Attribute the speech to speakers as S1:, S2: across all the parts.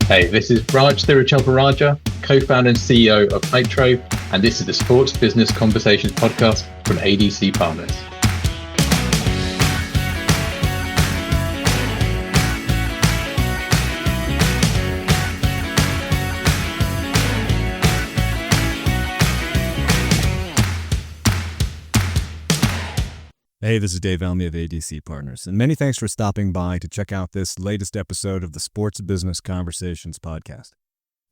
S1: Hey, this is Raj Thiruchelvarajah, co-founder and CEO of Hytro, and this is the Sports Business Conversations podcast from ADC Partners.
S2: Hey, this is Dave Elmy of ADC Partners, and many thanks for stopping by to check out this latest episode of the Sports Business Conversations podcast.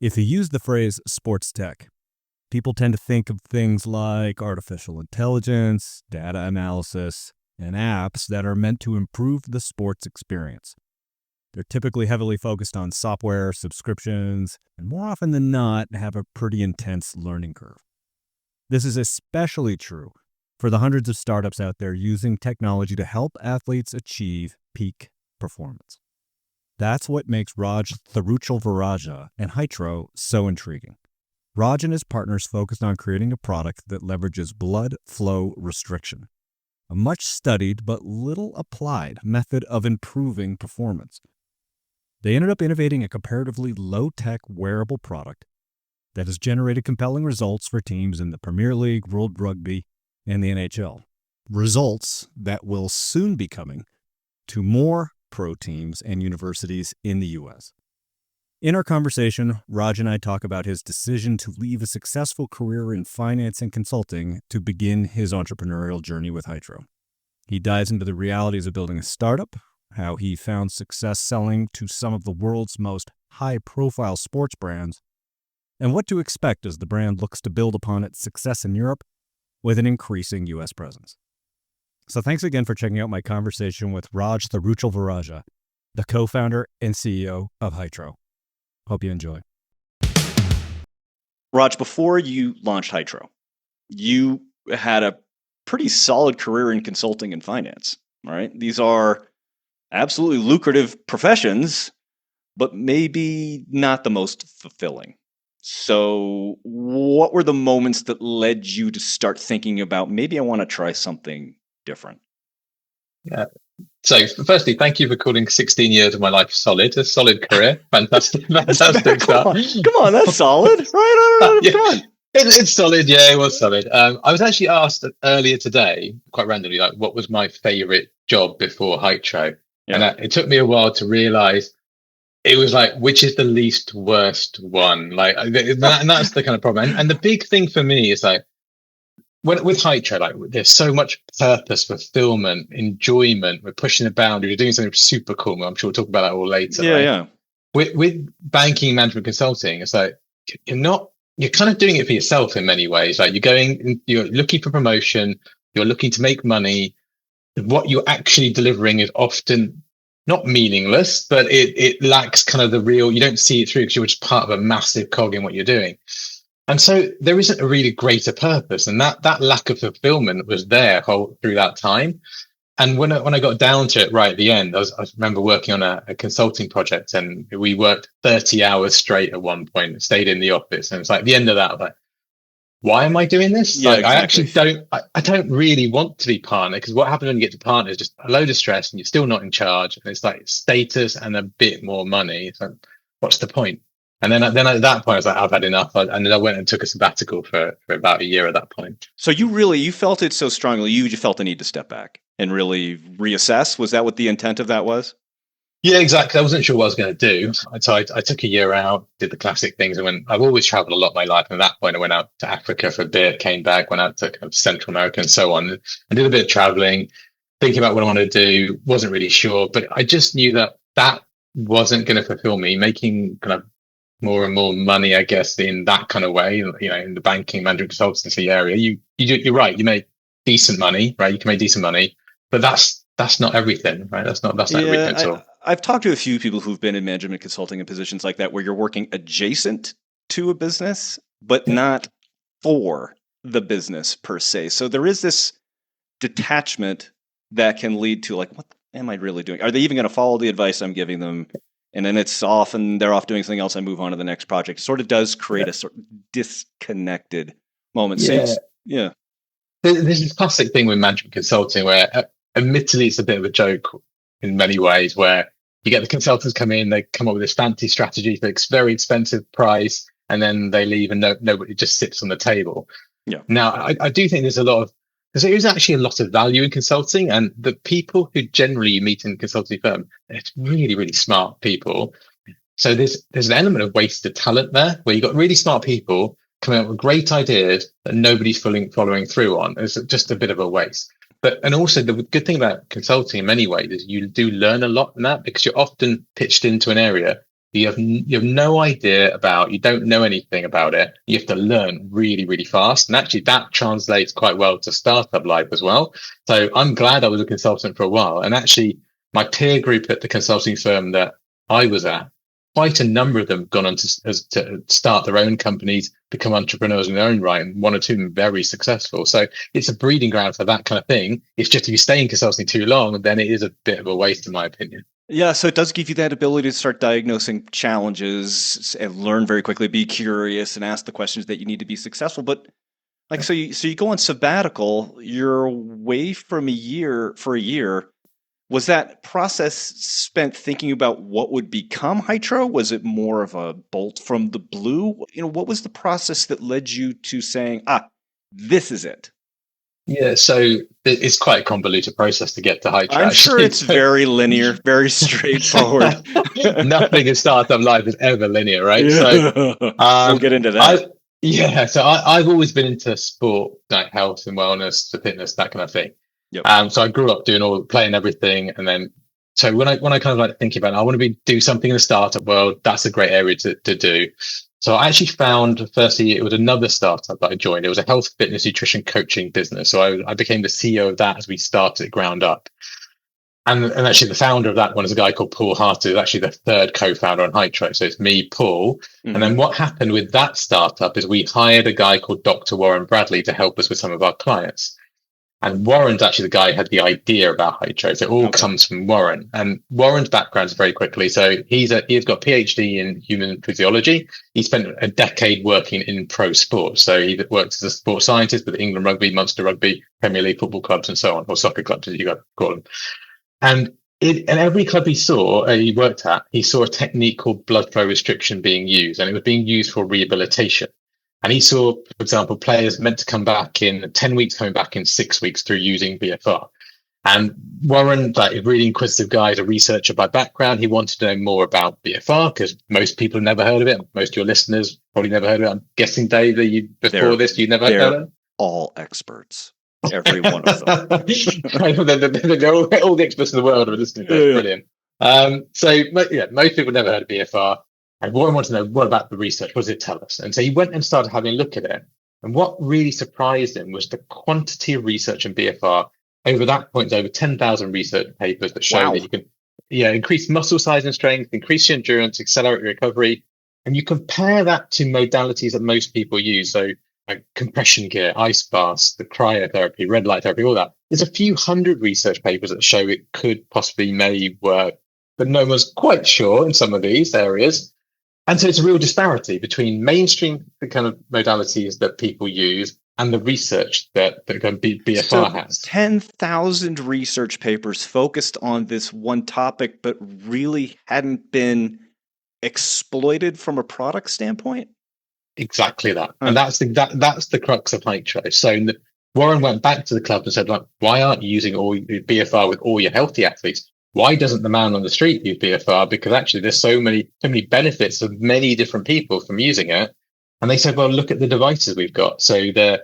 S2: If you use the phrase sports tech, people tend to think of things like artificial intelligence, data analysis, and apps that are meant to improve the sports experience. They're typically heavily focused on software, subscriptions, and more often than not have a pretty intense learning curve. This is especially true for the hundreds of startups out there using technology to help athletes achieve peak performance. That's what makes Raj Thiruchelvarajah and Hytro so intriguing. Raj and his partners focused on creating a product that leverages blood flow restriction, a much studied but little applied method of improving performance. They ended up innovating a comparatively low-tech wearable product that has generated compelling results for teams in the Premier League, World Rugby, and the NHL. Results that will soon be coming to more pro teams and universities in the U.S. In our conversation, Raj and I talk about his decision to leave a successful career in finance and consulting to begin his entrepreneurial journey with Hytro. He dives into the realities of building a startup, how he found success selling to some of the world's most high-profile sports brands, and what to expect as the brand looks to build upon its success in Europe with an increasing U.S. presence. So thanks again for checking out my conversation with Raj Thiruchelvarajah, the co-founder and CEO of Hytro. Hope you enjoy.
S3: Raj, before you launched Hytro, you had a pretty solid career in consulting and finance, all right? These are absolutely lucrative professions, but maybe not the most fulfilling. So what were the moments that led you to start thinking about maybe I want to try something different?
S1: Yeah. So firstly, thank you for calling 16 years of my life solid. A solid career. Fantastic start.
S3: Come on, that's solid. Right,
S1: Yeah.
S3: come on.
S1: It's solid. Yeah, it was solid. I was actually asked earlier today, quite randomly, like what was my favorite job before Hytro?
S3: Yeah.
S1: And it took me a while to realize it was like, which is the least worst one? Like, and that's the kind of problem. And the big thing for me is like, with Hytro, like there's so much purpose, fulfillment, enjoyment. We're pushing the boundary. We're doing something super cool. I'm sure we'll talk about that all later.
S3: Yeah,
S1: right?
S3: yeah.
S1: With banking, management, consulting, it's like you're kind of doing it for yourself in many ways. Like you're looking for promotion, you're looking to make money. What you're actually delivering is often not meaningless, but it lacks kind of the real, you don't see it through because you're just part of a massive cog in what you're doing. And so there isn't a really greater purpose. And that lack of fulfillment was there through that time. And when I got down to it right at the end, I remember working on a consulting project and we worked 30 hours straight at one point, stayed in the office. And it's like at the end of that, I was like, why am I doing this?
S3: Yeah,
S1: like,
S3: exactly.
S1: I don't really want to be partner, because what happens when you get to partner is just a load of stress and you're still not in charge. And it's like status and a bit more money. It's like, what's the point? And then at that point, I was like, I've had enough. And then I went and took a sabbatical for about a year at that point.
S3: So you felt it so strongly, you just felt the need to step back and really reassess. Was that what the intent of that was?
S1: Yeah, exactly. I wasn't sure what I was going to do. So I took a year out, did the classic things. I've always traveled a lot in my life. And at that point, I went out to Africa for a bit, came back, went out to kind of Central America and so on. I did a bit of traveling, thinking about what I wanted to do, wasn't really sure. But I just knew that wasn't going to fulfill me, making kind of more and more money, I guess, in that kind of way, in the banking, management consultancy area. You're right. You make decent money, right? You can make decent money, but that's not everything, right? That's not everything at all.
S3: I've talked to a few people who've been in management consulting in positions like that, where you're working adjacent to a business, but not for the business per se. So there is this detachment that can lead to like, what am I really doing? Are they even going to follow the advice I'm giving them? And then it's off and they're off doing something else. I move on to the next project. It sort of does create a sort of disconnected moment.
S1: Yeah. There's this classic thing with management consulting where admittedly it's a bit of a joke in many ways, where you get the consultants come in, they come up with this fancy strategy for very expensive price, and then they leave and nobody just sits on the table.
S3: Yeah.
S1: Now, I do think there is actually a lot of value in consulting, and the people who generally you meet in a consulting firm, it's really, really smart people. So there's an element of wasted talent there, where you've got really smart people coming up with great ideas that nobody's following through on. It's just a bit of a waste. And also the good thing about consulting in many ways is you do learn a lot in that, because you're often pitched into an area you have no idea about, you don't know anything about it. You have to learn really, really fast. And actually that translates quite well to startup life as well. So I'm glad I was a consultant for a while. And actually my peer group at the consulting firm that I was at, quite a number of them have gone on to start their own companies, become entrepreneurs in their own right, and one or two of them very successful. So it's a breeding ground for that kind of thing. It's just if you stay in consulting too long, then it is a bit of a waste, in my opinion.
S3: Yeah, so it does give you that ability to start diagnosing challenges and learn very quickly, be curious, and ask the questions that you need to be successful. But so you go on sabbatical, you're away from for a year. Was that process spent thinking about what would become Hytro? Was it more of a bolt from the blue? What was the process that led you to saying, this is it?
S1: Yeah, so it's quite a convoluted process to get to Hytro.
S3: I'm sure it's very linear, very straightforward.
S1: Nothing in startup life is ever linear, right?
S3: Yeah. So we'll get into that.
S1: I've always been into sport, like health and wellness, fitness, that kind of thing.
S3: Yep.
S1: So I grew up playing everything, and then so when I kind of like thinking about it, I want to do something in the startup world. That's a great area to do. So I actually found, firstly, it was another startup that I joined. It was a health, fitness, nutrition coaching business. So I became the CEO of that as we started it ground up. And actually the founder of that one is a guy called Paul Hart, who's actually the third co-founder on Hytro. So it's me, Paul. Mm-hmm. And then what happened with that startup is we hired a guy called Dr. Warren Bradley to help us with some of our clients. And Warren's actually the guy who had the idea about Hytro. So it all comes from Warren. And Warren's background is very quickly. So he's got a PhD in human physiology. He spent a decade working in pro sports. So he worked as a sports scientist with England Rugby, Munster Rugby, Premier League football clubs, and so on, or soccer clubs, as you got to call them. And every club he worked at, he saw a technique called blood flow restriction being used, and it was being used for rehabilitation. And he saw, for example, players meant to come back in 10 weeks, coming back in 6 weeks through using BFR. And Warren, like a really inquisitive guy, is a researcher by background. He wanted to know more about BFR because most people have never heard of it. Most of your listeners probably never heard of it. I'm guessing, Dave, that you'd never heard of it?
S3: All experts. Every one of them.
S1: They're all the experts in the world are listening to it. Brilliant. So most people never heard of BFR. And Warren wanted to know, what about the research? What does it tell us? And so he went and started having a look at it. And what really surprised him was the quantity of research in BFR. Over that point, there's over 10,000 research papers that show that you can increase muscle size and strength, increase your endurance, accelerate your recovery. And you compare that to modalities that most people use. So like compression gear, ice baths, the cryotherapy, red light therapy, all that. There's a few hundred research papers that show it could possibly may work, but no one's quite sure in some of these areas. And so it's a real disparity between mainstream kind of modalities that people use and the research that BFR has.
S3: 10,000 research papers focused on this one topic, but really hadn't been exploited from a product standpoint?
S1: Exactly that. And that's the crux of Hytro. So Warren went back to the club and said, like, why aren't you using all BFR with all your healthy athletes? Why doesn't the man on the street use BFR? Because actually there's so many benefits of many different people from using it. And they said, well, look at the devices we've got. So the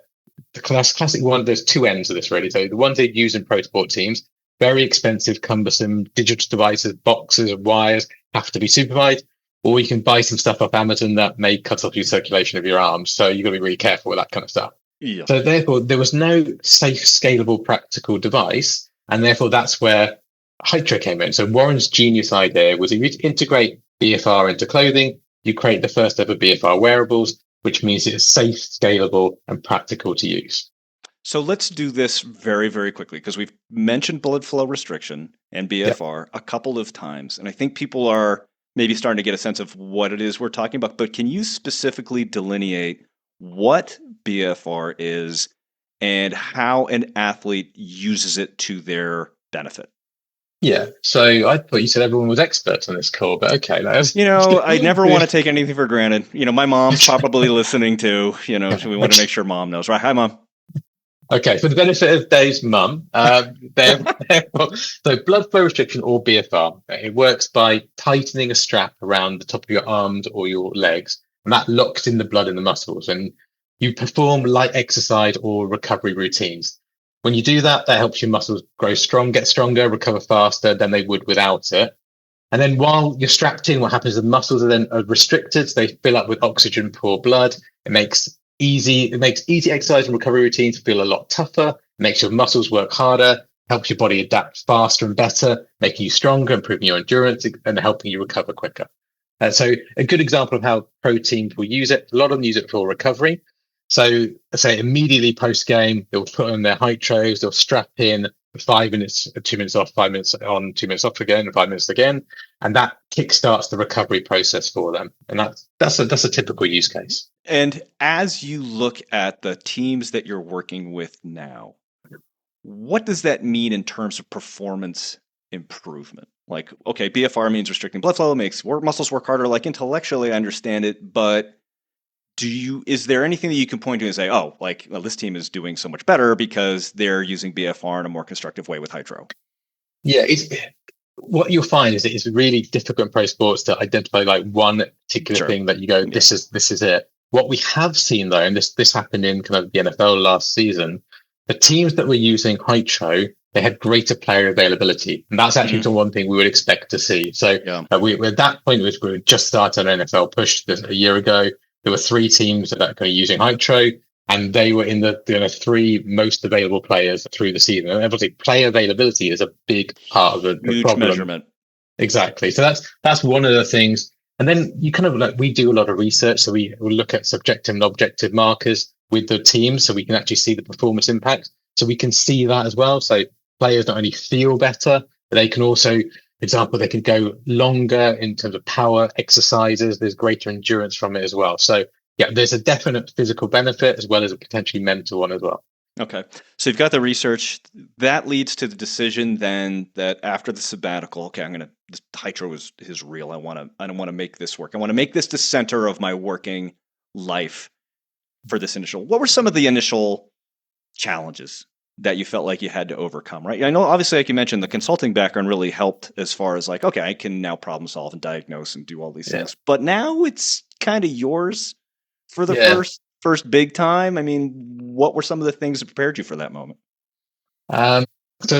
S1: classic one, there's two ends of this really. So the ones they use in pro sport teams, very expensive, cumbersome digital devices, boxes of wires, have to be supervised. Or you can buy some stuff off Amazon that may cut off your circulation of your arms. So you've got to be really careful with that kind of stuff.
S3: Yeah.
S1: So therefore, there was no safe, scalable, practical device. And therefore, that's where Hytro came in. So Warren's genius idea was if you integrate BFR into clothing, you create the first ever BFR wearables, which means it's safe, scalable, and practical to use.
S3: So let's do this very, very quickly because we've mentioned blood flow restriction and BFR a couple of times. And I think people are maybe starting to get a sense of what it is we're talking about. But can you specifically delineate what BFR is and how an athlete uses it to their benefit?
S1: Yeah. So I thought you said everyone was experts on this call, but okay.
S3: I never want to take anything for granted. My mom's probably listening too. So we want to make sure mom knows, right? Hi, mom.
S1: Okay, for the benefit of Dave's mum, so blood flow restriction or BFR, it works by tightening a strap around the top of your arms or your legs, and that locks in the blood in the muscles. And you perform light exercise or recovery routines. When you do that, that helps your muscles grow strong, get stronger, recover faster than they would without it. And then while you're strapped in, what happens is the muscles are then restricted. So they fill up with oxygen poor blood. It makes easy exercise and recovery routines feel a lot tougher. It makes your muscles work harder, helps your body adapt faster and better, making you stronger, improving your endurance, and helping you recover quicker. So a good example of how pro teams will use it. A lot of them use it for recovery. So say immediately post game, they'll put on their Hytros, they'll strap in 5 minutes, 2 minutes off, 5 minutes on, 2 minutes off again, and 5 minutes again, and that kickstarts the recovery process for them. And that's a typical use case.
S3: And as you look at the teams that you're working with now, what does that mean in terms of performance improvement? Like, okay, BFR means restricting blood flow, makes muscles work harder. Like intellectually, I understand it, but is there anything that you can point to and say, oh, like, well, this team is doing so much better because they're using BFR in a more constructive way with Hytro?
S1: Yeah, what you'll find is it's really difficult in pro sports to identify like one particular thing that you go, this is it. What we have seen though, and this happened in kind of the NFL last season, the teams that were using Hytro, they had greater player availability, and that's actually the one thing we would expect to see. So we at that point, we just started an NFL push a year ago. There were 3 teams that are kind of using Hytro, and they were in the 3 most available players through the season. And obviously, player availability is a big part of the
S3: huge
S1: problem.
S3: Measurement.
S1: Exactly. So that's one of the things. And then you kind of we do a lot of research, so we will look at subjective and objective markers with the team, so we can actually see the performance impact. So we can see that as well. So players not only feel better, but they can also, for example, they can go longer in terms of power exercises. There's greater endurance from it as well. So yeah, there's a definite physical benefit as well as a potentially mental one as well.
S3: Okay. So you've got the research that leads to the decision then that after the sabbatical, okay, Hytro is real. I don't want to make this work. I want to make this the center of my working life for this initial. What were some of the initial challenges that you felt like you had to overcome, right? I know obviously, like you mentioned, the consulting background really helped as far as like, okay, I can now problem solve and diagnose and do all these things. But now it's kind of yours for the first big time. I mean, what were some of the things that prepared you for that moment?
S1: So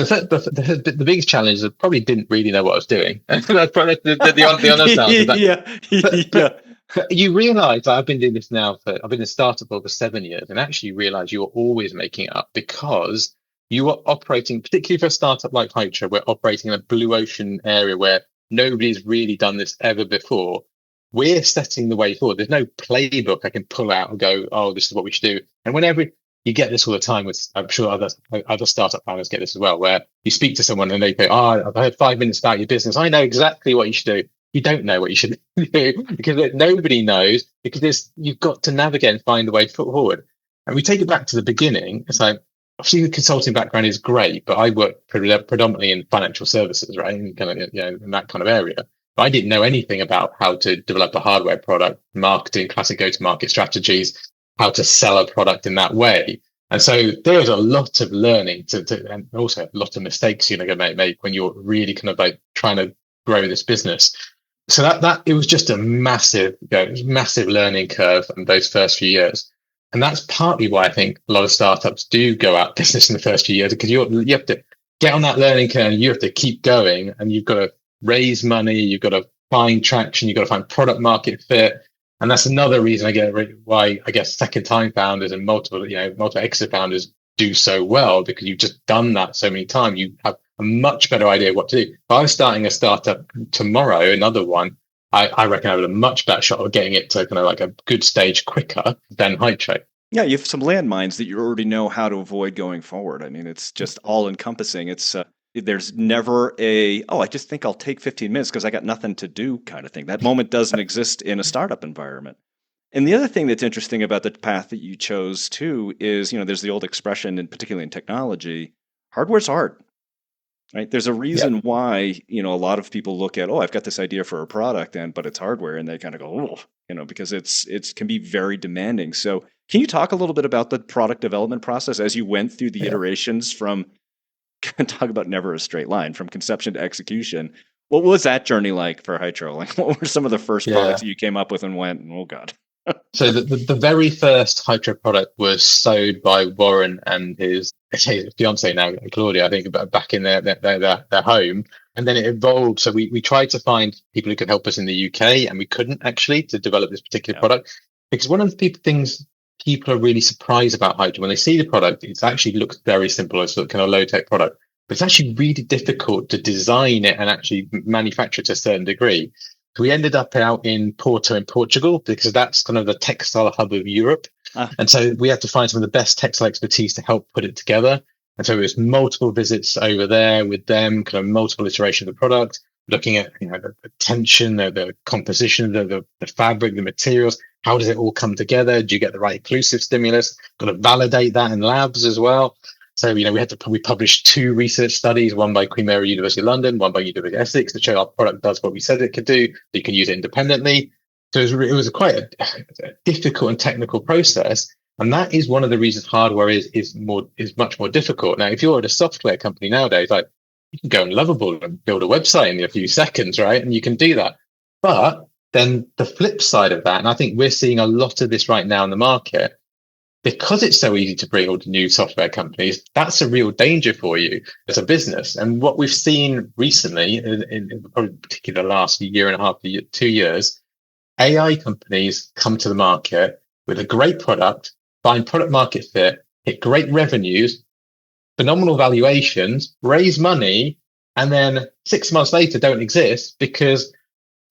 S1: the biggest challenge is I probably didn't really know what I was doing. That's probably the honest answer. But you realise I've been doing this now I've been in a startup for over 7 years, and actually you realise you're always making it up because you are operating, particularly for a startup like Hytro, we're operating in a blue ocean area where nobody's really done this ever before. We're setting the way forward. There's no playbook I can pull out and go, oh, this is what we should do. And whenever you get this all the time with, I'm sure other startup founders get this as well, where you speak to someone and they go, oh, I've heard 5 minutes about your business. I know exactly what you should do. You don't know what you should do because nobody knows, because you've got to navigate and find a way forward. And we take it back to the beginning. It's like, obviously the consulting background is great, but I work predominantly in financial services, right? In kind of, in that kind of area. But I didn't know anything about how to develop a hardware product, marketing, classic go-to-market strategies, how to sell a product in that way. And so there was a lot of learning and also a lot of mistakes you're going to make when you're really kind of like trying to grow this business. So that it was just a massive learning curve in those first few years. And that's partly why I think a lot of startups do go out of business in the first few years, because you have to get on that learning curve, you have to keep going, and you've got to raise money, you've got to find traction, you've got to find product market fit. And that's another reason why I guess second time founders and multiple exit founders do so well, because you've just done that so many times. You have a much better idea of what to do. If I was starting a startup tomorrow, another one, I reckon I would have a much better shot of getting it to kind of like a good stage quicker than Hytro.
S3: Yeah, you have some landmines that you already know how to avoid going forward. I mean, it's just all encompassing. It's there's never I just think I'll take 15 minutes because I got nothing to do kind of thing. That moment doesn't exist in a startup environment. And the other thing that's interesting about the path that you chose too is, there's the old expression, and particularly in technology, hardware's hard. Right. There's a reason why, a lot of people look at, I've got this idea for a product but it's hardware, and they kind of go, because it can be very demanding. So can you talk a little bit about the product development process as you went through the iterations from, talk about never a straight line, from conception to execution? What was that journey like for Hytro? Like, what were some of the first products that you came up with and went, oh God?
S1: So the very first Hytro product was sold by Warren and his fiance now, Claudia, I think, back in their home. And then it evolved. So we tried to find people who could help us in the UK, and we couldn't actually, to develop this particular product. Because one of the things people are really surprised about Hytro, when they see the product, it actually looks very simple, as a kind of low-tech product. But it's actually really difficult to design it and actually manufacture it to a certain degree. So we ended up out in Porto in Portugal, because that's kind of the textile hub of Europe. And so we had to find some of the best textile expertise to help put it together. And so it was multiple visits over there with them, kind of multiple iterations of the product, looking at the tension, the composition, the fabric, the materials. How does it all come together? Do you get the right occlusive stimulus? Got to validate that in labs as well. So, we published 2 research studies, one by Queen Mary University of London, one by University of Essex, to show our product does what we said it could do. You can use it independently. So it was quite a difficult and technical process. And that is one of the reasons hardware is much more difficult. Now, if you're at a software company nowadays, like, you can go on Lovable and build a website in a few seconds, right? And you can do that. But then the flip side of that, and I think we're seeing a lot of this right now in the market, because it's so easy to bring all the new software companies, that's a real danger for you as a business. And what we've seen recently, in probably particularly the last year and a half, 2 years, AI companies come to the market with a great product, find product market fit, hit great revenues, phenomenal valuations, raise money, and then 6 months later don't exist because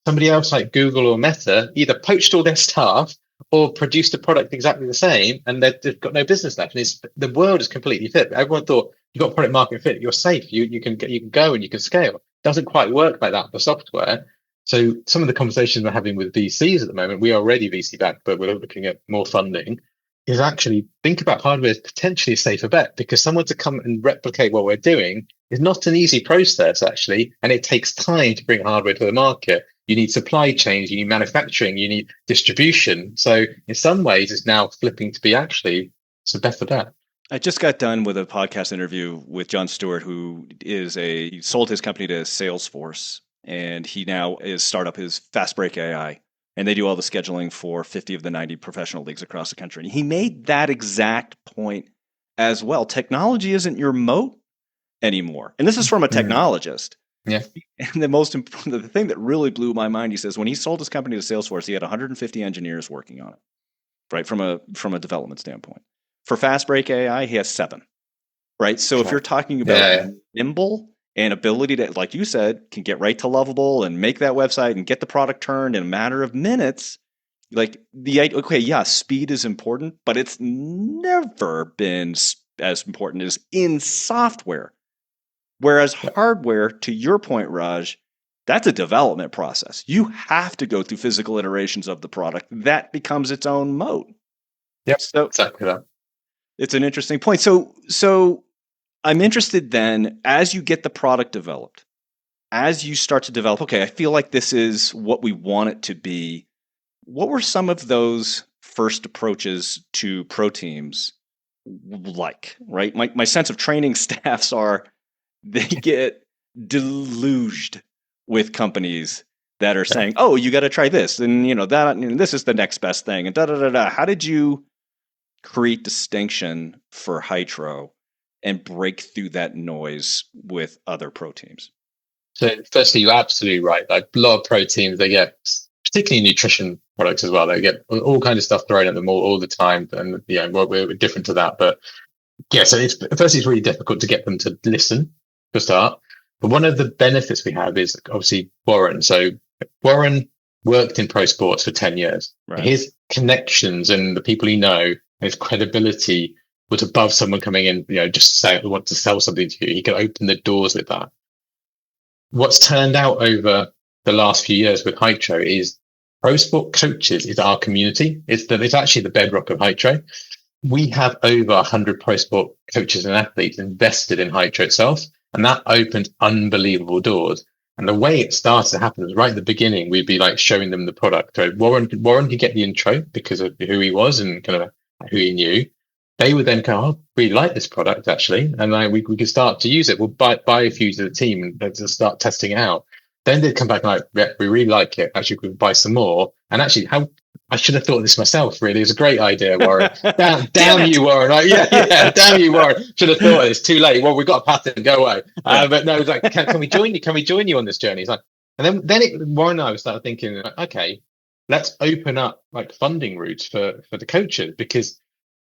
S1: somebody else like Google or Meta either poached all their staff or produced a product exactly the same, and they've got no business left. And the world is completely fit. Everyone thought, you've got product market fit, you're safe, you can go and you can scale. It doesn't quite work like that for software. So some of the conversations we're having with VCs at the moment, we are already VC backed, but we're looking at more funding, is actually think about hardware as potentially a safer bet, because someone to come and replicate what we're doing is not an easy process, actually, and it takes time to bring hardware to the market. You need supply chains, you need manufacturing, you need distribution. So in some ways, it's now flipping to be actually it's a better bet.
S3: I just got done with a podcast interview with John Stewart, who he sold his company to Salesforce, and he now is startup his Fast Break AI, and they do all the scheduling for 50 of the 90 professional leagues across the country. And he made that exact point as well. Technology isn't your moat anymore, and this is from a technologist.
S1: Yeah.
S3: And the thing that really blew my mind, he says, when he sold his company to Salesforce, he had 150 engineers working on it, right? From a development standpoint. For Fast Break AI, he has 7, right? So if you're talking about nimble and ability to, like you said, can get right to Lovable and make that website and get the product turned in a matter of minutes, speed is important, but it's never been as important as in software. Whereas hardware, to your point, Raj, that's a development process. You have to go through physical iterations of the product. That becomes its own moat.
S1: Yep, so exactly that.
S3: It's an interesting point. So I'm interested then, as you get the product developed, as you start to develop, okay, I feel like this is what we want it to be. What were some of those first approaches to pro teams like, right? My sense of training staffs are, they get deluged with companies that are saying, "Oh, you got to try this, and this is the next best thing." And How did you create distinction for Hytro and break through that noise with other pro teams?
S1: So, firstly, you're absolutely right. Like, a lot of pro teams, they get, particularly nutrition products as well, they get all kinds of stuff thrown at them all the time, and we're different to that. But yeah, so it's really difficult to get them to listen for start. But one of the benefits we have is obviously Warren. So Warren worked in pro sports for 10 years. Right. His connections and the people he know, his credibility was above someone coming in, just want to sell something to you. He could open the doors with that. What's turned out over the last few years with Hytro is pro sport coaches is our community. It's actually the bedrock of Hytro. We have over 100 pro sport coaches and athletes invested in Hytro itself. And that opened unbelievable doors. And the way it started to happen was right at the beginning, we'd be like showing them the product. So Warren could get the intro because of who he was and kind of who he knew. They would then go, oh, we like this product actually. And like, we could start to use it. We'll buy a few to the team and just start testing it out. Then they'd come back and like, yeah, we really like it. Actually, we could buy some more. And actually, I should have thought of this myself, really. It was a great idea, Warren. Damn you, Warren. Like, yeah, damn you, Warren. Should have thought of this. Too late. Well, we've got a patent. Go away. But no, it was like, can we join you? Can we join you on this journey? It's like, and then Warren and I started thinking, okay, let's open up like funding routes for the coaches, because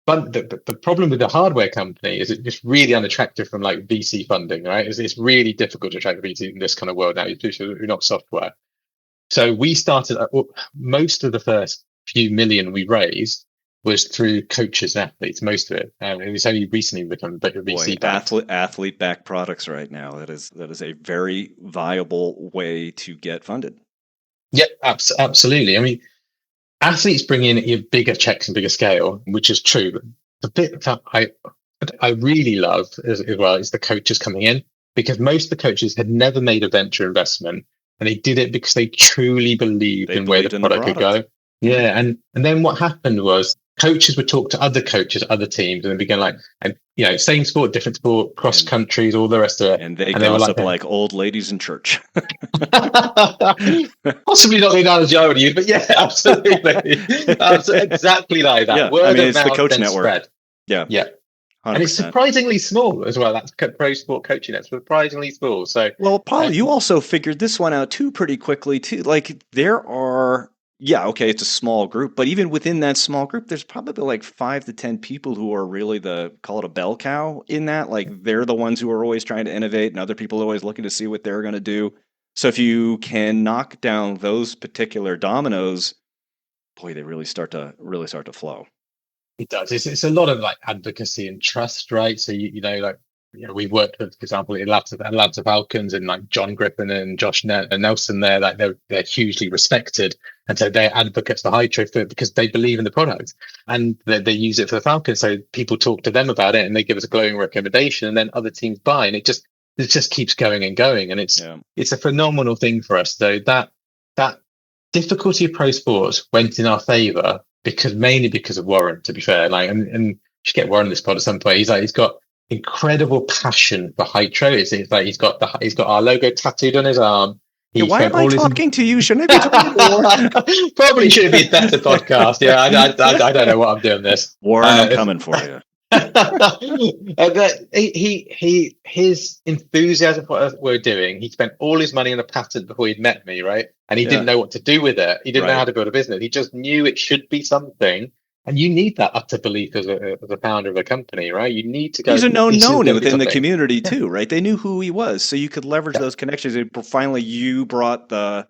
S1: the problem with the hardware company is it's just really unattractive from like VC funding, right? It's really difficult to attract VC in this kind of world now. You're not software. So we started, most of the first few million we raised was through coaches and athletes, most of it. And it's only recently become VC backed.
S3: Athlete backed products right now. That is a very viable way to get funded.
S1: Yeah, absolutely. I mean, athletes bring in bigger checks and bigger scale, which is true. But the bit that I really love as well is the coaches coming in, because most of the coaches had never made a venture investment, and they did it because they truly believed in where the product could go. Yeah, and then what happened was coaches would talk to other coaches, other teams, and then begin like, and same sport, different sport, cross countries, all the rest of it.
S3: And they gossip like old ladies in church.
S1: Possibly not the analogy I would use, but yeah, absolutely. Exactly like that.
S3: Yeah,
S1: Word of
S3: it's
S1: mouth,
S3: the coach
S1: then
S3: network.
S1: Spread.
S3: Yeah.
S1: 100%. And it's surprisingly small as well. That's pro sport coaching. That's surprisingly small. So,
S3: well, Paul, you also figured this one out too pretty quickly too. Like there are, it's a small group, but even within that small group, there's probably like 5 to 10 people who are really call it a bell cow in that. Like they're the ones who are always trying to innovate, and other people are always looking to see what they're going to do. So if you can knock down those particular dominoes, boy, they really start to flow.
S1: It does. It's a lot of like advocacy and trust, right? So we worked with, for example, in Atlanta Falcons, and like John Griffin and Josh Nelson there, like they're hugely respected, and so they're advocates for Hytro because they believe in the product, and they use it for the Falcons. So people talk to them about it, and they give us a glowing recommendation, and then other teams buy, and it just keeps going and going, and it's a phenomenal thing for us. Though that difficulty of pro sports went in our favor mainly because of Warren, to be fair. Like, and you should get Warren on this pod at some point. He's got incredible passion for Hytro. It's like he's got our logo tattooed on his arm.
S3: Why am I talking to you? Shouldn't I be talking more?
S1: Probably should be a better podcast. Yeah, I don't know what I'm doing this.
S3: Warren, I'm coming for you.
S1: His enthusiasm for what we're doing. He spent all his money on a patent before he'd met me, right? And he didn't know what to do with it. He didn't know how to build a business. He just knew it should be something. And you need that utter belief as a founder of a company, right? You need to go.
S3: He's a known within the community too, right? They knew who he was, so you could leverage those connections. And finally, you brought the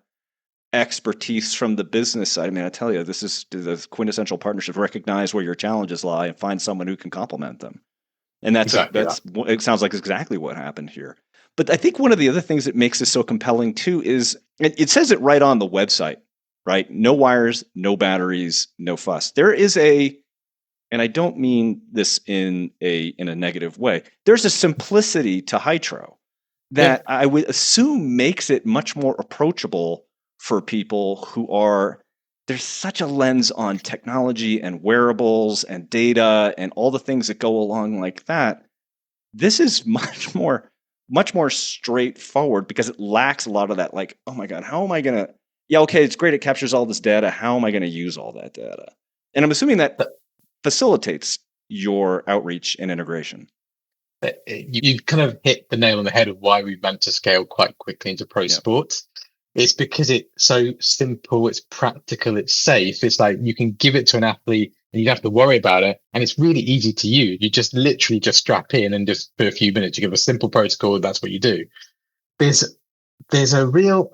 S3: expertise from the business side. I mean, I tell you, this is the quintessential partnership. Recognize where your challenges lie and find someone who can complement them. And it sounds like exactly what happened here. But I think one of the other things that makes this so compelling too is it says it right on the website, right? No wires, no batteries, no fuss. There is and I don't mean this in a negative way. There's a simplicity to Hytro that I would assume makes it much more approachable for people who there's such a lens on technology and wearables and data and all the things that go along like that. This is much more straightforward because it lacks a lot of that, like, oh my God, how am I going to, it's great. It captures all this data. How am I going to use all that data? And I'm assuming that facilitates your outreach and integration.
S1: You kind of hit the nail on the head of why we meant to scale quite quickly into pro sports. It's because it's so simple, it's practical, it's safe. It's like you can give it to an athlete and you don't have to worry about it. And it's really easy to use. You just literally just strap in and just for a few minutes, you give a simple protocol. That's what you do. There's a real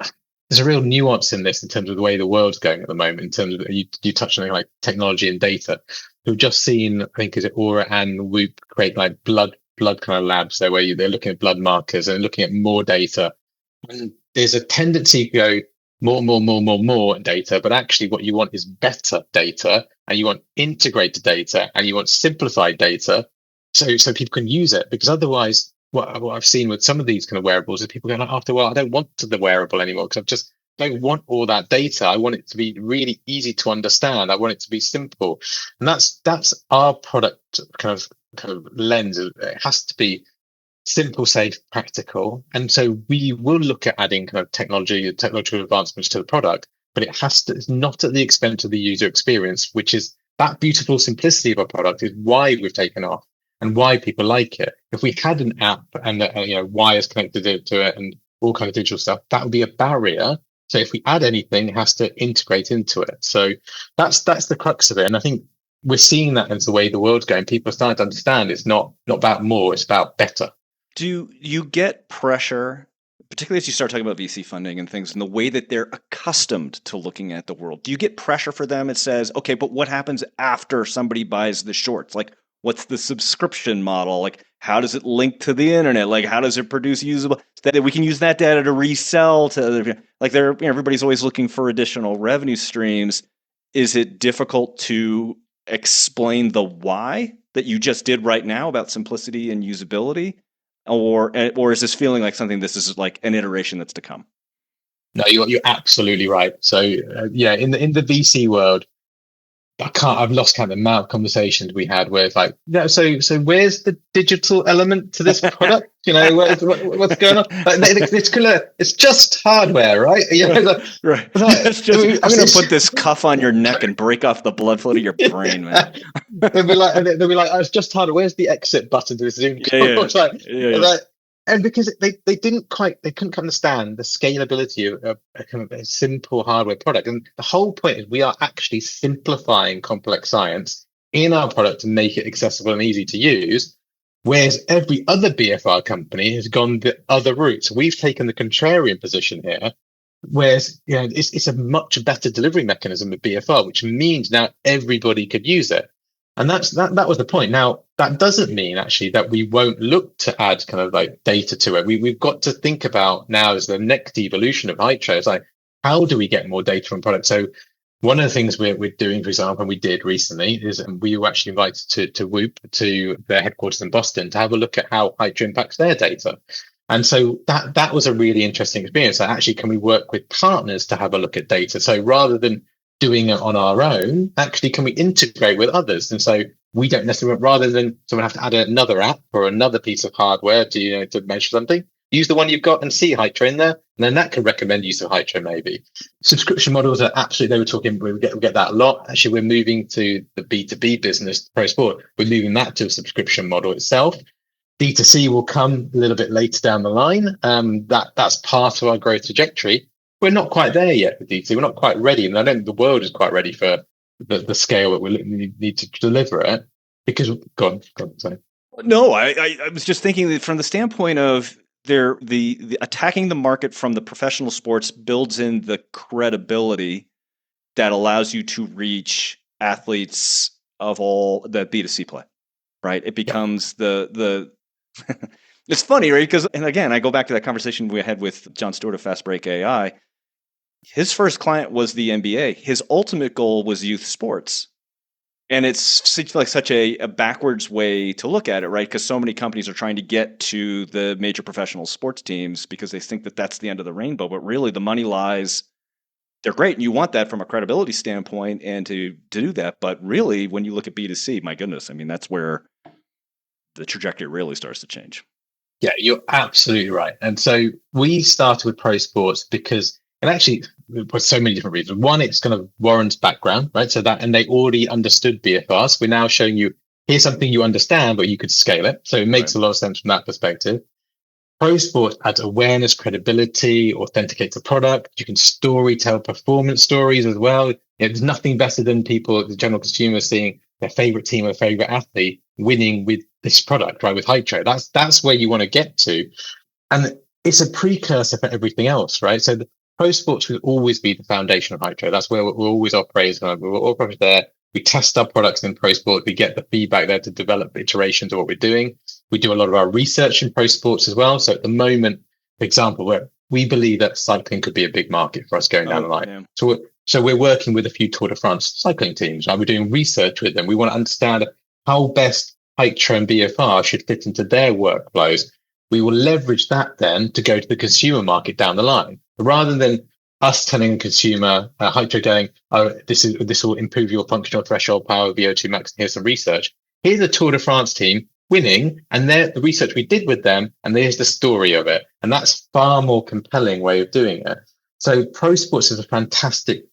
S1: nuance in this in terms of the way the world's going at the moment, in terms of you touched on like technology and data. We've just seen, I think, is it Aura and Whoop create like blood kind of labs there where they're looking at blood markers and looking at more data. And there's a tendency to go more data, but actually what you want is better data, and you want integrated data, and you want simplified data so people can use it, because otherwise what I've seen with some of these kind of wearables is people going, after a while, I don't want the wearable anymore because I've just don't want all that data. I want it to be really easy to understand. I want it to be simple. And that's our product kind of lens. It has to be simple, safe, practical. And so we will look at adding kind of technological advancements to the product, but it's not at the expense of the user experience, which is that beautiful simplicity of our product is why we've taken off and why people like it. If we had an app and wires connected to it and all kind of digital stuff, that would be a barrier. So if we add anything, it has to integrate into it. So that's the crux of it. And I think we're seeing that as the way the world's going. People are starting to understand it's not about more, it's about better.
S3: Do you get pressure, particularly as you start talking about VC funding and things, and the way that they're accustomed to looking at the world? Do you get pressure for them? It says, okay, but what happens after somebody buys the shorts? Like, what's the subscription model? Like, how does it link to the internet? Like, how does it produce usable that we can use that data to resell to other? Like, everybody's always looking for additional revenue streams. Is it difficult to explain the why that you just did right now about simplicity and usability? Or is this feeling like something, this is like an iteration that's to come?
S1: No, you're absolutely right. So in the VC world, I've lost count of the amount of conversations we had where it's like, so where's the digital element to this product? What's going on? Like, it's just hardware, right?
S3: Right. I'm going to put this cuff on your neck and break off the blood flow to your brain, man.
S1: they'll be like, oh, it's just hardware. Where's the exit button to this Zoom call? And because they couldn't understand the scalability of a kind of a simple hardware product. And the whole point is we are actually simplifying complex science in our product to make it accessible and easy to use. Whereas every other BFR company has gone the other route. So we've taken the contrarian position here, whereas it's a much better delivery mechanism with BFR, which means now everybody could use it. And that was the point. Now, that doesn't mean actually that we won't look to add kind of like data to it. We've got to think about now as the next evolution of Hytro. It's like, how do we get more data from products? So one of the things we're doing, for example, and we did recently, is we were actually invited to Whoop, to their headquarters in Boston, to have a look at how Hytro impacts their data. And so that was a really interesting experience. So actually, can we work with partners to have a look at data? So rather than doing it on our own, actually, can we integrate with others? And so we don't necessarily, rather than someone have to add another app or another piece of hardware to measure something, use the one you've got and see Hytro in there, and then that can recommend use of Hytro maybe. Subscription models are absolutely, they were talking, we get that a lot. Actually, we're moving to the B2B business, Pro Sport. We're moving that to a subscription model itself. D2C will come a little bit later down the line. That's part of our growth trajectory. We're not quite there yet with D2C. We're not quite ready. And I don't think the world is quite ready for the scale that we need to deliver it. Because, go on, sorry.
S3: No, I was just thinking that from the standpoint of the attacking the market from the professional sports builds in the credibility that allows you to reach athletes of all the B2C play, right? It becomes the it's funny, right? Because, and again, I go back to that conversation we had with John Stewart of Fast Break AI. His first client was the NBA. His ultimate goal was youth sports. And it's like such a backwards way to look at it, right? Because so many companies are trying to get to the major professional sports teams because they think that that's the end of the rainbow. But really, the money lies. They're great, and you want that from a credibility standpoint and to do that. But really, when you look at B2C, my goodness, I mean, that's where the trajectory really starts to change.
S1: Yeah, you're absolutely right. And so we started with Pro Sports because, and actually for so many different reasons. One, it's kind of Warren's background, right? So that, and they already understood BFR. So we're now showing you, here's something you understand, but you could scale it. So it makes a lot of sense from that perspective. Pro Sports adds awareness, credibility, authenticates the product. You can story tell performance stories as well. There's nothing better than people, the general consumer, seeing their favorite team or favorite athlete winning with this product, right? With Hytro. That's where you want to get to. And it's a precursor for everything else, right? So the Pro Sports will always be the foundation of Hytro. That's where we'll always operate. We'll operate there. We test our products in Pro Sports. We get the feedback there to develop iterations of what we're doing. We do a lot of our research in Pro Sports as well. So at the moment, for example, where we believe that cycling could be a big market for us going down the line. Yeah. So we're working with a few Tour de France cycling teams. Right? We're doing research with them. We want to understand how best Hytro and BFR should fit into their workflows. we will leverage that then to go to the consumer market down the line, rather than us telling the consumer, Hytro going, oh, this will improve your functional threshold power, VO2 max. Here's some research. Here's a Tour de France team winning, and the research we did with them, and there's the story of it. And that's far more compelling way of doing it. So pro sports is a fantastic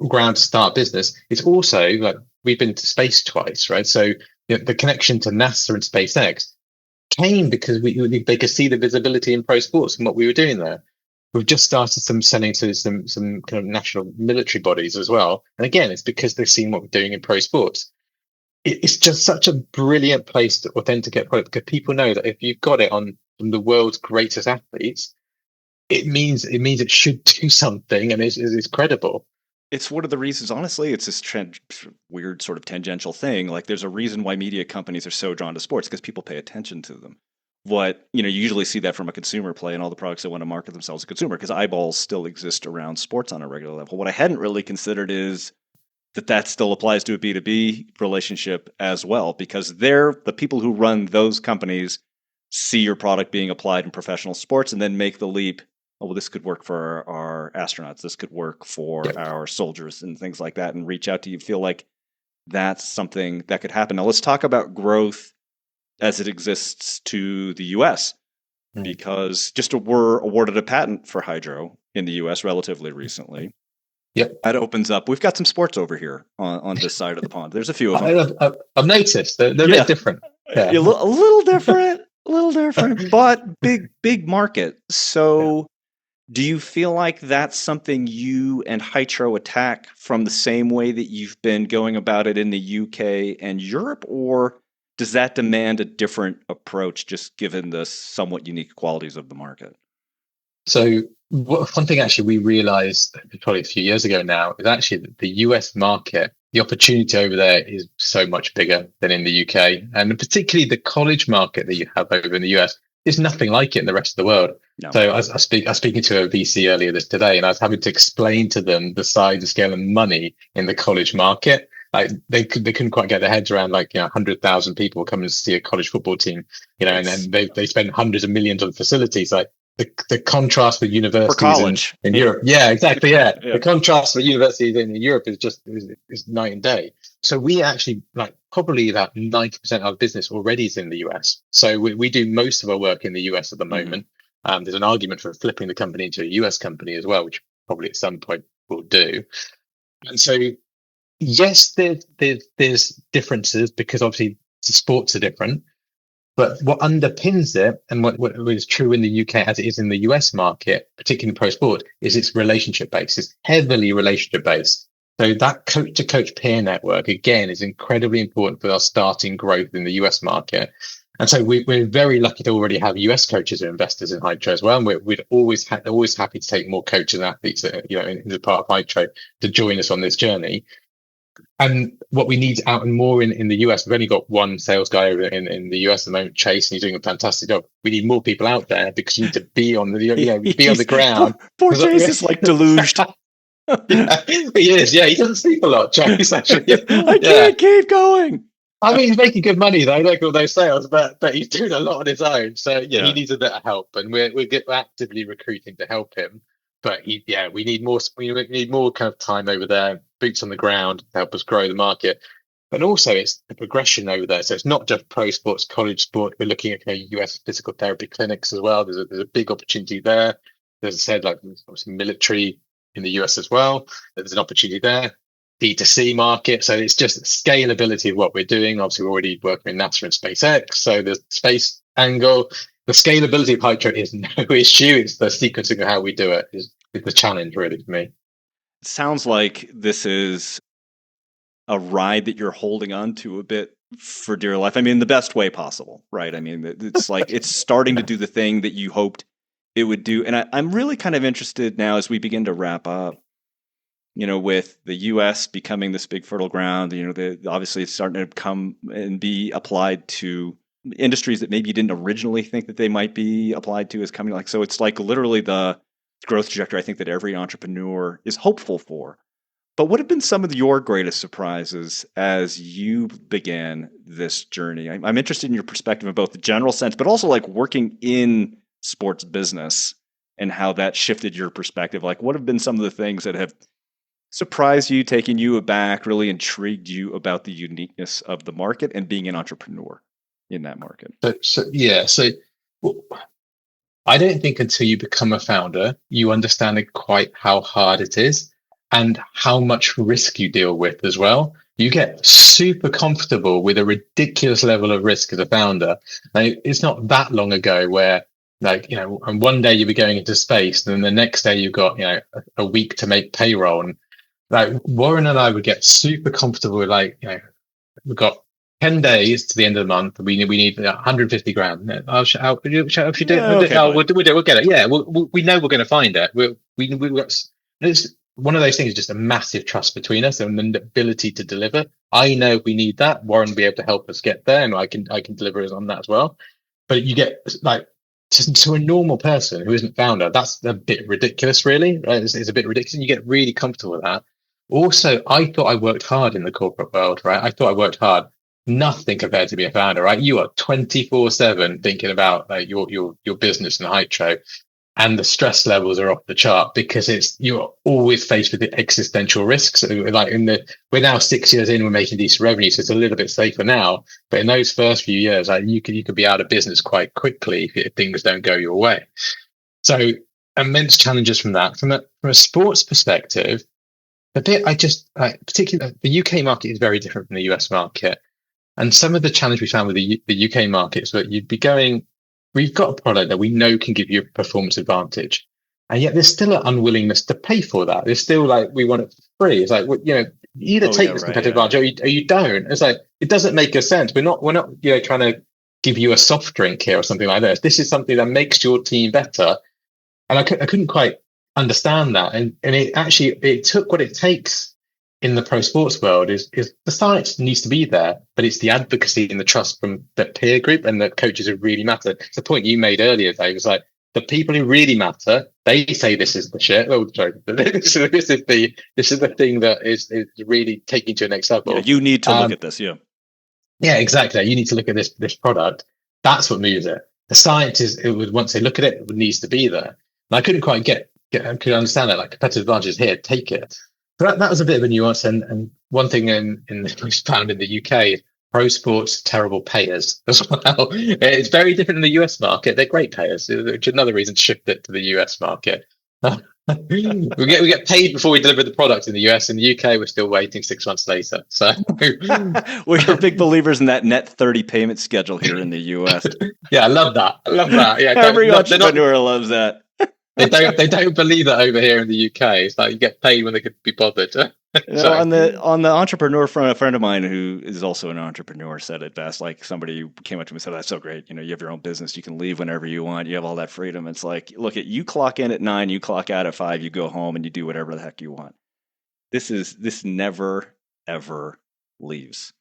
S1: ground to start business. It's also like we've been to space twice, right? So the connection to NASA and SpaceX came because they could see the visibility in pro sports and what we were doing there. We've just started selling to some kind of national military bodies as well. And again, it's because they've seen what we're doing in pro sports. It's just such a brilliant place to authenticate product, because people know that if you've got it on from the world's greatest athletes, it means it should do something, and it's credible.
S3: It's one of the reasons, honestly, it's this weird sort of tangential thing. Like there's a reason why media companies are so drawn to sports, because people pay attention to them. You usually see that from a consumer play and all the products that want to market themselves as a consumer, because eyeballs still exist around sports on a regular level. What I hadn't really considered is that still applies to a B2B relationship as well, because the people who run those companies see your product being applied in professional sports and then make the leap. Oh, well, this could work for our astronauts. This could work for our soldiers and things like that, and reach out to you. Feel like that's something that could happen. Now let's talk about growth as it exists to the U.S. because we're awarded a patent for Hytro in the U.S. relatively recently.
S1: Yep.
S3: That opens up. We've got some sports over here on this side of the pond. There's a few of them.
S1: I've noticed they're a bit different. Yeah.
S3: A little different, but big market. So do you feel like that's something you and Hytro attack from the same way that you've been going about it in the UK and Europe, or does that demand a different approach just given the somewhat unique qualities of the market?
S1: So one thing actually we realized probably a few years ago now is actually that the US market, the opportunity over there is so much bigger than in the UK. And particularly the college market that you have over in the US is nothing like it in the rest of the world. No. So I was speaking to a VC earlier today, and I was having to explain to them the size, the scale and money in the college market. Like they couldn't quite get their heads around 100,000 people coming to see a college football team, and then they spend hundreds of millions on facilities. Like the contrast with universities in Europe. Yeah, exactly. Yeah. The contrast with universities in Europe is night and day. So we actually probably about 90% of our business already is in the US. So we do most of our work in the US at the moment. There's an argument for flipping the company into a US company as well, which probably at some point we'll do. And so, yes, there's differences because obviously the sports are different. But what underpins it, and what is true in the UK as it is in the US market, particularly in pro sport, is it's relationship based. It's heavily relationship based. So that coach to coach peer network, again, is incredibly important for our starting growth in the US market. And so we're very lucky to already have US coaches and investors in Hytro as well. And we're always happy to take more coaches and athletes, in the part of Hytro to join us on this journey. And what we need out and more in the US, we've only got one sales guy over in the US at the moment, Chase, and he's doing a fantastic job. We need more people out there because you need to be on the be on the ground.
S3: Poor Chase is deluged.
S1: Yeah, he is. Yeah, he doesn't sleep a lot, Chase. Actually,
S3: I can't keep going.
S1: I mean, he's making good money though, like all those sales, but he's doing a lot on his own. So he needs a bit of help, and we're actively recruiting to help him. But we need more. We need more kind of time over there, boots on the ground to help us grow the market. But also, it's the progression over there. So it's not just pro sports, college sport. We're looking at US physical therapy clinics as well. There's a big opportunity there. As I said, obviously military in the US as well. There's an opportunity there. D2C market. So it's just scalability of what we're doing. Obviously, we're already working with NASA and SpaceX. So the space angle. The scalability of Hytro is no issue. It's the sequencing of how we do it is the challenge, really, for me.
S3: It sounds like this is a ride that you're holding on to a bit for dear life. I mean, the best way possible, right? I mean, it's like it's starting to do the thing that you hoped it would do. And I'm really kind of interested now as we begin to wrap up, with the U.S. becoming this big fertile ground, obviously it's starting to come and be applied to industries that maybe you didn't originally think that they might be applied to is coming. So it's like literally the growth trajectory I think that every entrepreneur is hopeful for. But what have been some of your greatest surprises as you began this journey? I'm interested in your perspective in both the general sense, but also like working in sports business and how that shifted your perspective. Like, what have been some of the things that have surprised you, taken you aback, really intrigued you about the uniqueness of the market and being an entrepreneur in that market?
S1: So I don't think until you become a founder, you understand quite how hard it is and how much risk you deal with as well. You get super comfortable with a ridiculous level of risk as a founder. Like, it's not that long ago where, like, and one day you'll be going into space, and then the next day you've got, a week to make payroll. And like Warren and I would get super comfortable with, like, we've got 10 days to the end of the month. We need 150 grand. We'll get it. Yeah, we know we're going to find it. It's one of those things, just a massive trust between us and the ability to deliver. I know we need that. Warren will be able to help us get there, and I can deliver us on that as well. But you get, like, to a normal person who isn't founder, that's a bit ridiculous, really. Right? It's a bit ridiculous, and you get really comfortable with that. Also, I thought I worked hard in the corporate world, right? I thought I worked hard. Nothing compared to be a founder, right? You are 24/7 thinking about, like, your business and Hytro, and the stress levels are off the chart because you're always faced with the existential risks. Like, we're now 6 years in, we're making decent revenue, so it's a little bit safer now. But in those first few years, like, you could be out of business quite quickly if things don't go your way. So immense challenges from that. From a sports perspective, the bit I just particularly the UK market is very different from the US market. And some of the challenge we found with the UK market is that we've got a product that we know can give you a performance advantage. And yet there's still an unwillingness to pay for that. There's still, like, we want it for free. It's like, you either take this competitive advantage or you don't. It's like, it doesn't make a sense. We're not trying to give you a soft drink here or something like this. This is something that makes your team better. And I couldn't quite understand that. And it took what it takes in the pro sports world is the science needs to be there, but it's the advocacy and the trust from the peer group and the coaches who really matter. It's the point you made earlier, Dave. It's like, the people who really matter, they say this is the shit. Oh, sorry. This is the thing that is really taking to the next level.
S3: Yeah, you need to look at this. Yeah,
S1: exactly. You need to look at this product. That's what moves it. The science once they look at it, it needs to be there. And I couldn't quite could understand that. Like, competitive advantage here, take it. But that was a bit of a nuance, and one thing we found in the UK, pro sports, terrible payers as well. It's very different in the US market. They're great payers, which is another reason to shift it to the US market. we get paid before we deliver the product in the US. In the UK, we're still waiting 6 months later. So
S3: we're big believers in that net 30 payment schedule here in the US.
S1: Yeah, I love that. Yeah,
S3: every entrepreneur loves that.
S1: They don't believe that over here in the UK. It's like, you get paid when they could be bothered.
S3: On the entrepreneur front, a friend of mine who is also an entrepreneur said it best. Like, somebody came up to me and said, "That's so great. You have your own business. You can leave whenever you want. You have all that freedom." It's like, look, you clock in at 9, you clock out at 5, you go home and you do whatever the heck you want. This never ever leaves.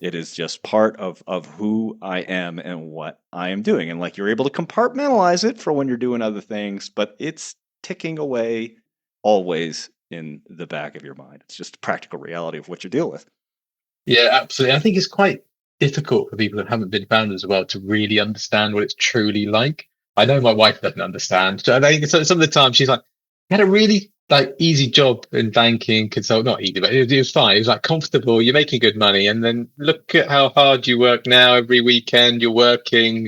S3: It is just part of who I am and what I am doing. And, like, you're able to compartmentalize it for when you're doing other things, but it's ticking away always in the back of your mind. It's just a practical reality of what you deal with.
S1: Yeah, absolutely. I think it's quite difficult for people that haven't been founders as well to really understand what it's truly like. I know my wife doesn't understand. So I think some of the time she's like, "You had a really, like, easy job in banking, not easy, but it was fine. It was, like, comfortable. You're making good money, and then look at how hard you work now. Every weekend you're working.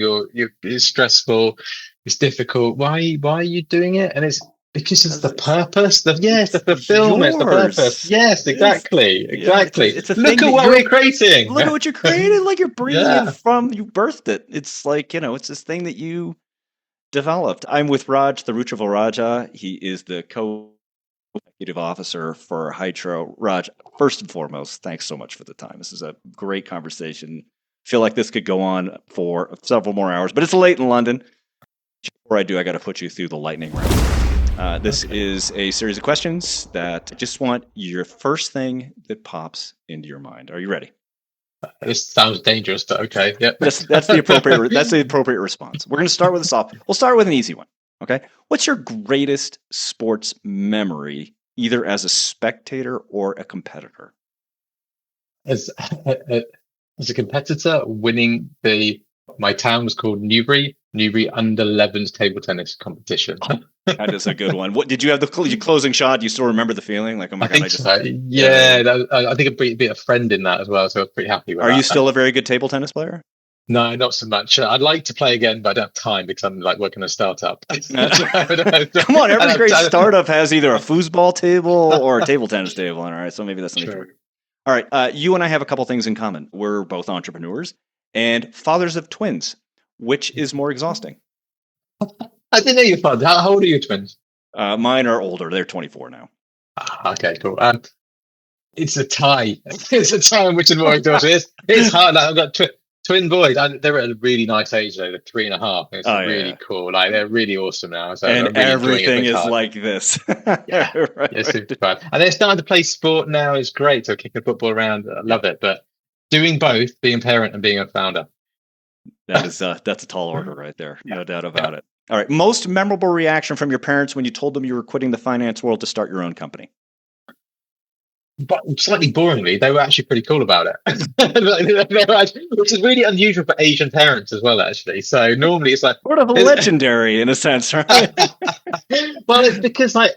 S1: It's stressful. It's difficult. Why are you doing it?" And it's because it's the purpose. It's the fulfillment, it's the purpose. Yes, exactly. It's look at what we're creating.
S3: Look at what you're creating. Like, you're bringing it from, you birthed it. It's like, it's this thing that you developed. I'm with Raj, Thiruchelvarajah. He is the co-executive officer for Hytro. Raj, first and foremost, thanks so much for the time. This is a great conversation. I feel like this could go on for several more hours, but it's late in London. Before I do, I got to put you through the lightning round. This is a series of questions that I just want your first thing that pops into your mind. Are you ready?
S1: This sounds dangerous, but okay. Yep.
S3: That's the appropriate response. We're going to start with we'll start with an easy one. Okay. What's your greatest sports memory either as a spectator or a competitor?
S1: As a competitor, winning my town was called Newbury under 11s table tennis competition.
S3: That is a good one. What did you have the closing shot? Do you still remember the feeling? Like, oh my God,
S1: so. Yeah, I think I'd be a friend in that as well, so I was pretty happy with that.
S3: Are you still a very good table tennis player?
S1: No, not so much. I'd like to play again, but I don't have time because I'm like working a startup.
S3: Come on, every great startup has either a foosball table or a table tennis table. All right, so maybe that's something. Sure. All right, you and I have a couple things in common. We're both entrepreneurs and fathers of twins. Which is more exhausting?
S1: I didn't know your father. How old are your twins?
S3: Mine are older. They're 24 now.
S1: Okay, cool. It's a tie. It's a tie on which is more exhausting. It's hard. Like, I've got twin boys. They're at a really nice age though. They're 3.5. It's really cool. Like they're really awesome now. So
S3: and really everything is like this.
S1: Yeah, right. It's super fun. And they're starting to play sport now. It's great. So kicking football around, I love it. But doing both, being a parent and being a founder.
S3: That's a tall order right there. No doubt about it. All right. Most memorable reaction from your parents when you told them you were quitting the finance world to start your own company?
S1: But slightly boringly, they were actually pretty cool about it, which is really unusual for Asian parents as well, actually. So normally it's like
S3: sort of legendary in a sense, right?
S1: Well, it's because I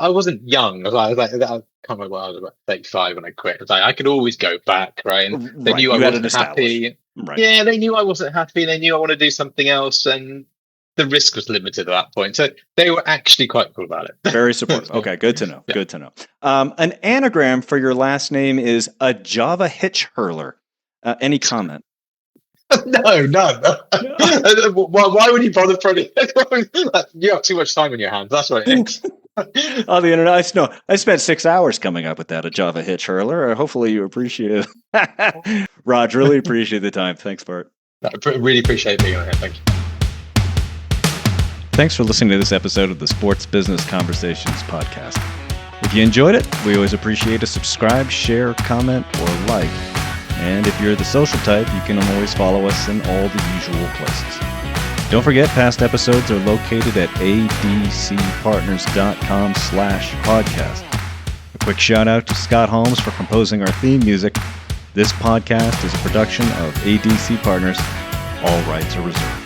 S1: wasn't young. I was like I can't remember what I was about 35 when I quit. It's like I could always go back, right? And they knew I wasn't happy. Right. Yeah, they knew I wasn't happy. They knew I wanted to do something else, and the risk was limited at that point. So they were actually quite cool about it.
S3: Very supportive. Okay, good to know. Yeah. Good to know. An anagram for your last name is a Java hitch hurler. Any comment?
S1: No, none. Why would you bother putting it? You have too much time on your hands. That's what it is.
S3: On the internet, I spent 6 hours coming up with that, a Java hitch hurler. Hopefully you appreciate it. Raj, really appreciate the time. Thanks, Bart.
S1: I really appreciate being on here. Thank you.
S3: Thanks for listening to this episode of the Sports Business Conversations podcast. If you enjoyed it, we always appreciate a subscribe, share, comment, or like. And if you're the social type, you can always follow us in all the usual places. Don't forget, past episodes are located at adcpartners.com/podcast. A quick shout out to Scott Holmes for composing our theme music. This podcast is a production of ADC Partners. All rights are reserved.